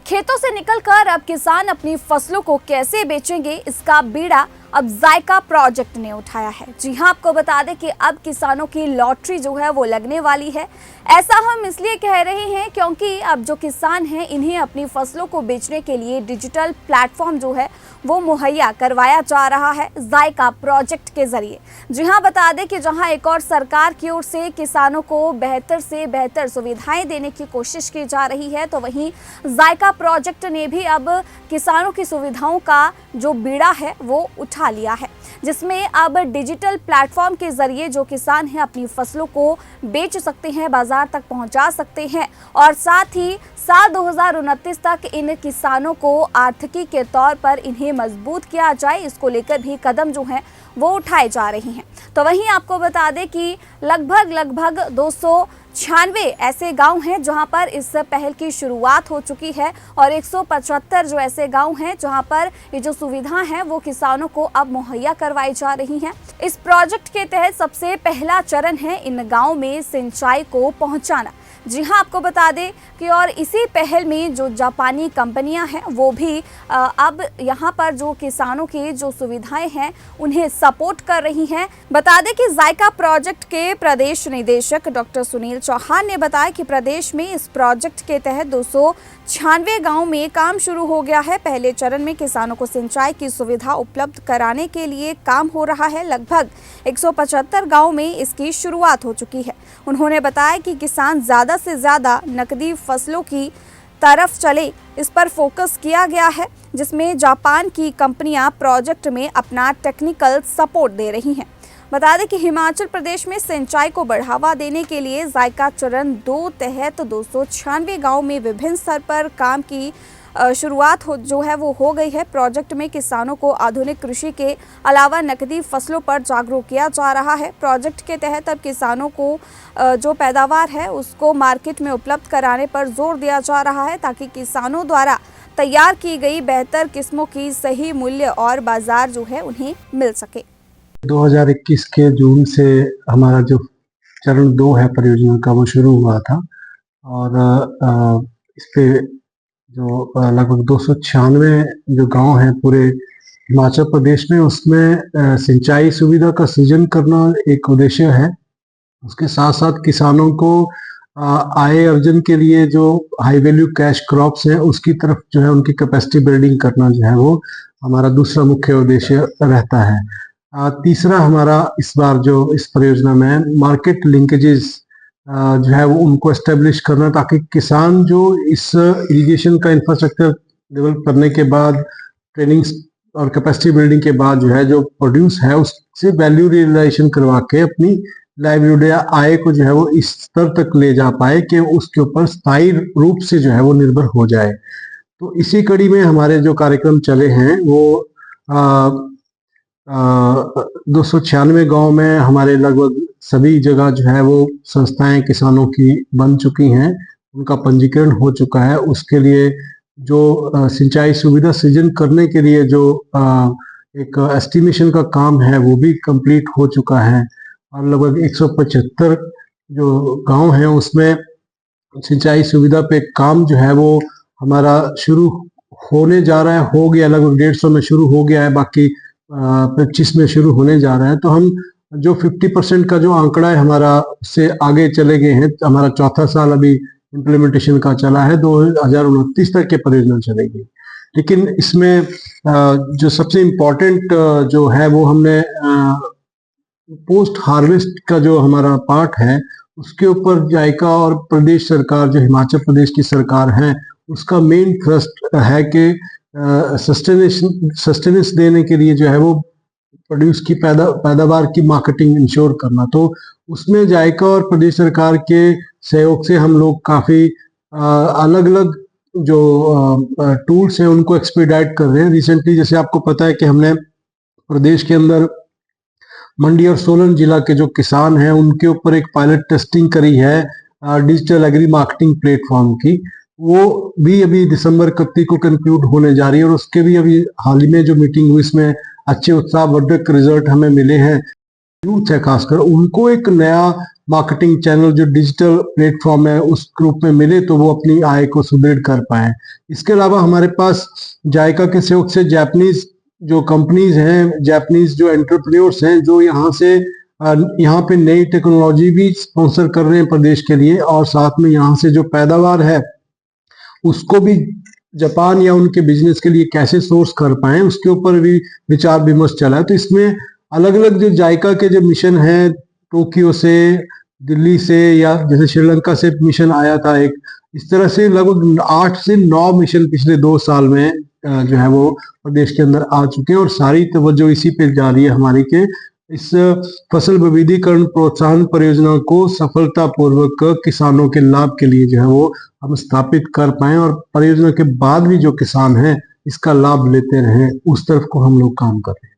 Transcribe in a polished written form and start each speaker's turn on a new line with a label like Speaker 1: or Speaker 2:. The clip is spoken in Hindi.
Speaker 1: खेतों से निकलकर अब किसान अपनी फसलों को कैसे बेचेंगे, इसका बीड़ा अब जायका प्रोजेक्ट ने उठाया है। जी हां, आपको बता दें कि अब किसानों की लॉटरी जो है वो लगने वाली है। ऐसा हम इसलिए कह रहे हैं क्योंकि अब जो किसान हैं इन्हें अपनी फसलों को बेचने के लिए डिजिटल प्लेटफॉर्म जो है वो मुहैया करवाया जा रहा है जायका प्रोजेक्ट के जरिए। जी हां, बता दें कि जहां एक और सरकार की ओर से किसानों को बेहतर से बेहतर सुविधाएं देने की कोशिश की जा रही है, तो वहीं जायका प्रोजेक्ट ने भी अब किसानों की सुविधाओं का जो बीड़ा है वो उठा लिया है, जिसमें अब डिजिटल प्लेटफॉर्म के जरिए जो किसान हैं अपनी फसलों को बेच सकते हैं, बाजार तक पहुंचा सकते हैं और साथ ही साल 2029 तक इन किसानों को आर्थिकी के तौर पर इन्हें मजबूत किया जाए, इसको लेकर भी कदम जो हैं वो उठाए जा रहे हैं। तो वहीं आपको बता दें कि लगभग 296 ऐसे गांव हैं जहां पर इस पहल की शुरुआत हो चुकी है और 175 जो ऐसे गांव हैं जहां पर ये जो सुविधा है वो किसानों को अब मुहैया करवाई जा रही हैं। इस प्रोजेक्ट के तहत सबसे पहला चरण है इन गांव में सिंचाई को पहुंचाना। जी हां, आपको बता दें कि और इसी पहल में जो जापानी कंपनियां हैं वो भी अब यहां पर जो किसानों की जो सुविधाएं हैं उन्हें सपोर्ट कर रही हैं। बता दें कि जायका प्रोजेक्ट के प्रदेश निदेशक डॉक्टर सुनील चौहान ने बताया कि प्रदेश में इस प्रोजेक्ट के तहत 296 गाँव में काम शुरू हो गया है। पहले चरण में किसानों को सिंचाई की सुविधा उपलब्ध कराने के लिए काम हो रहा है। लगभग 175 गाँव में इसकी शुरुआत हो चुकी है। उन्होंने बताया कि किसान ज़्यादा से ज़्यादा नकदी फसलों की तरफ चले, इस पर फोकस किया गया है, जिसमें जापान की कंपनियां प्रोजेक्ट में अपना टेक्निकल सपोर्ट दे रही हैं। बता दें कि हिमाचल प्रदेश में सिंचाई को बढ़ावा देने के लिए जायका चरण 2 तहत 296 गाँव में विभिन्न स्तर पर काम की शुरुआत जो है वो हो गई है। प्रोजेक्ट में किसानों को आधुनिक कृषि के अलावा नकदी फसलों पर जागरूक किया जा रहा है। प्रोजेक्ट के तहत अब किसानों को जो पैदावार है उसको मार्केट में उपलब्ध कराने पर जोर दिया जा रहा है, ताकि किसानों द्वारा तैयार की गई बेहतर किस्मों की सही मूल्य और बाजार जो है उन्हें मिल सके।
Speaker 2: 2021 के जून से हमारा जो चरण 2 है परियोजना का वो शुरू हुआ था और इस पे जो लगभग 296 जो गांव हैं पूरे हिमाचल प्रदेश में, उसमें सिंचाई सुविधा का सृजन करना एक उद्देश्य है। उसके साथ साथ किसानों को आय अर्जन के लिए जो हाई वैल्यू कैश क्रॉप्स हैं उसकी तरफ जो है उनकी कैपेसिटी बिल्डिंग करना जो है वो हमारा दूसरा मुख्य उद्देश्य रहता है। तीसरा हमारा इस बार जो इस परियोजना में मार्केट लिंकेजेस जो है वो उनको एस्टेब्लिश करना, ताकि किसान जो इस इरिगेशन का इंफ्रास्ट्रक्चर डेवलप करने के बाद, ट्रेनिंग और कैपेसिटी बिल्डिंग के बाद जो है जो प्रोड्यूस है उससे वैल्यू रियलाइजेशन करवा के अपनी लाइवलीहुड या आय को जो है वो इस स्तर तक ले जा पाए कि उसके ऊपर स्थायी रूप से जो है वो निर्भर हो जाए। तो इसी कड़ी में हमारे जो कार्यक्रम चले हैं वो 296 गांव में हमारे लगभग सभी जगह जो है वो संस्थाएं किसानों की बन चुकी हैं, उनका पंजीकरण हो चुका है। उसके लिए जो सिंचाई सुविधा सृजन करने के लिए जो एक एस्टिमेशन का काम है वो भी कंप्लीट हो चुका है और लगभग 175 जो गांव हैं उसमें सिंचाई सुविधा पे काम जो है वो हमारा शुरू होने जा रहा है, हो गया, लगभग 150 में शुरू हो गया है, बाकी 25 में शुरू होने जा रहा है। तो हम जो 50% का जो आंकड़ा है हमारा से आगे चले गए हैं। हमारा चौथा साल अभी इम्प्लीमेंटेशन का चला है, 2029 तक के परियोजना चलेगी। लेकिन इसमें जो सबसे इम्पोर्टेंट जो है वो हमने पोस्ट हार्वेस्ट का जो हमारा पार्ट है उसके ऊपर जायका और प्रदेश सरकार जो हिमाचल प्रदेश की सरकार है उसका मेन थ्रस्ट है कि सस्टेनेंस देने के लिए जो है वो प्रोड्यूस की पैदावार की मार्केटिंग इंश्योर करना। तो उसमें जायका और प्रदेश सरकार के सहयोग से हम लोग काफ़ी अलग अलग जो टूल्स हैं उनको एक्सपीडाइट कर रहे हैं। रिसेंटली जैसे आपको पता है कि हमने प्रदेश के अंदर मंडी और सोलन जिला के जो किसान हैं उनके ऊपर एक पायलट टेस्टिंग करी है डिजिटल एग्री मार्केटिंग प्लेटफॉर्म की। वो भी अभी दिसंबर 31 को कंक्लूड होने जा रही है और उसके भी अभी हाल ही में जो मीटिंग हुई इसमें अच्छे उत्साहवर्धक रिजल्ट हमें मिले हैं। यूथ है खासकर, उनको एक नया मार्केटिंग चैनल जो डिजिटल प्लेटफॉर्म है उस ग्रुप में मिले तो वो अपनी आय को सुदृढ़ कर पाए। इसके अलावा हमारे पास जायका के सहयोग से जापानीज जो कंपनीज हैं, जापानीज जो एंटरप्रेन्योर्स हैं, जो यहाँ पे नई टेक्नोलॉजी भी स्पॉन्सर कर रहे हैं प्रदेश के लिए, और साथ में यहाँ से जो पैदावार है उसको भी जापान या उनके बिजनेस के लिए कैसे सोर्स कर पाए, उसके ऊपर भी विचार विमर्श चला है। तो इसमें अलग अलग जो जायका के जो मिशन है, टोक्यो से, दिल्ली से, या जैसे श्रीलंका से मिशन आया था एक, इस तरह से लगभग 8 से 9 मिशन पिछले 2 साल में जो है वो प्रदेश के अंदर आ चुके हैं, और सारी तवज्जो इसी पे जा रही है हमारी के इस फसल विविधीकरण प्रोत्साहन परियोजना को सफलतापूर्वक किसानों के लाभ के लिए जो है वो हम स्थापित कर पाए, और परियोजना के बाद भी जो किसान हैं इसका लाभ लेते रहें, उस तरफ को हम लोग काम कर रहे हैं।